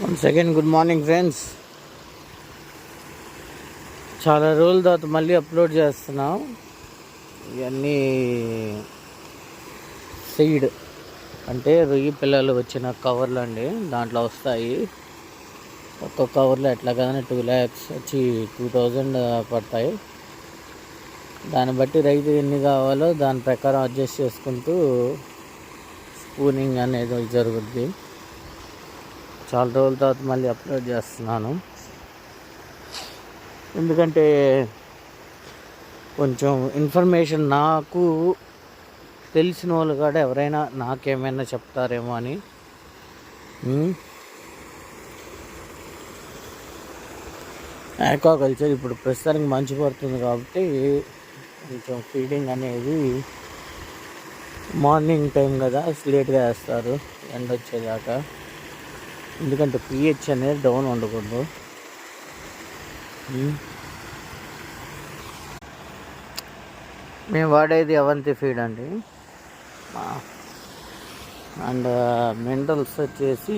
One second. Good morning friends. చాలా రోజుల తర్వాత మళ్ళీ అప్లోడ్ చేస్తున్నాం. ఇవన్నీ సీడ్ అంటే రొయ్యి పిల్లలు వచ్చిన కవర్లు అండి. దాంట్లో వస్తాయి. ఒక్కొక్క కవర్లో ఎట్లా కదా 2 lakhs వచ్చి 2000 పడతాయి. దాన్ని బట్టి రైతు ఎన్ని కావాలో దాని ప్రకారం అడ్జస్ట్ చేసుకుంటూ స్పూనింగ్ అనేది జరుగుద్ది. చాలా రోజుల తర్వాత మళ్ళీ అప్లోడ్ చేస్తున్నాను. ఎందుకంటే కొంచెం ఇన్ఫర్మేషన్ నాకు తెలిసిన వాళ్ళు కూడా ఎవరైనా నాకేమైనా చెప్తారేమో అని. ఆక్వాకల్చర్ ఇప్పుడు ప్రస్తుతానికి మంచి పడుతుంది కాబట్టి కొంచెం ఫీడింగ్ అనేది మార్నింగ్ టైం కదా లేట్గా వేస్తారు ఎండ వచ్చేదాకా. ఎందుకంటే pH అనేది డౌన్ ఉండకూడదు. మేము వాడేది అవంతి ఫీడ్ అండి. అండ్ మినరల్స్ వచ్చేసి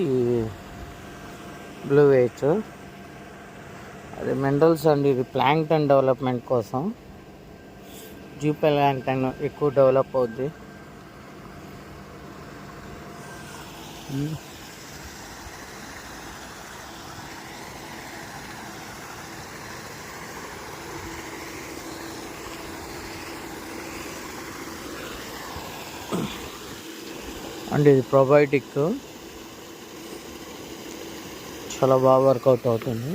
బ్లూ వేజ్. అది మినరల్స్ అండి. ఇది ప్లాంక్టన్ డెవలప్మెంట్ కోసం. ప్లాంక్టన్ ఎక్కువ డెవలప్ అవుద్ది. అండ్ ఇది probiotic చాలా బాగా వర్కౌట్ అవుతుంది.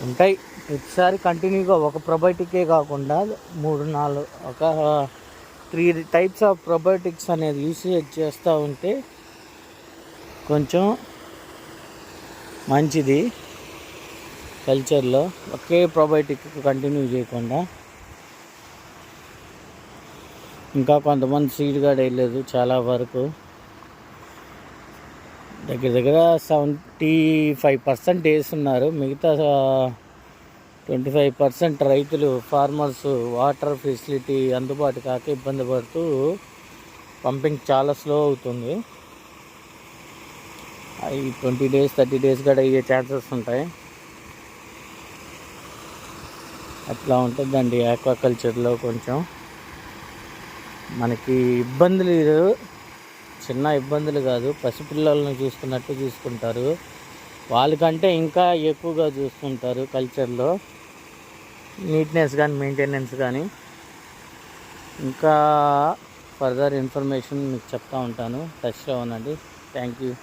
ఉంటాయి ప్రతిసారి కంటిన్యూగా ఒక probiotic కాకుండా 3-4 ఒక 3 types ఆఫ్ probiotics అనేది యూసేజ్ చేస్తూ ఉంటే కొంచెం మంచిది కల్చర్లో. ఒకే probiotic కంటిన్యూ చేయకుండా. ఇంకా కొంతమంది సీడ్ కూడా వేయలేదు. చాలా వరకు దగ్గర 75% వేస్తున్నారు. మిగతా 25% రైతులు ఫార్మర్స్ వాటర్ ఫెసిలిటీ అందుబాటు కాక ఇబ్బంది పడుతూ పంపింగ్ చాలా స్లో అవుతుంది. అవి 20 days 30 days కూడా అయ్యే ఛాన్సెస్ ఉంటాయి. అట్లా ఉంటుందండి ఆక్వాకల్చర్లో. కొంచెం మనకి ఇబ్బందులు చిన్న ఇబ్బందులు కాదు, పసిపిల్లలను చూసుకున్నట్టు చూసుకుంటారు. వాళ్ళకంటే ఇంకా ఎక్కువగా చూసుకుంటారు కల్చర్లో. నీట్నెస్ కానీ మెయింటెనెన్స్ కానీ. ఇంకా ఫర్దర్ ఇన్ఫర్మేషన్ మీకు చెప్తా ఉంటాను. టచ్లో ఉండండి. Thank you.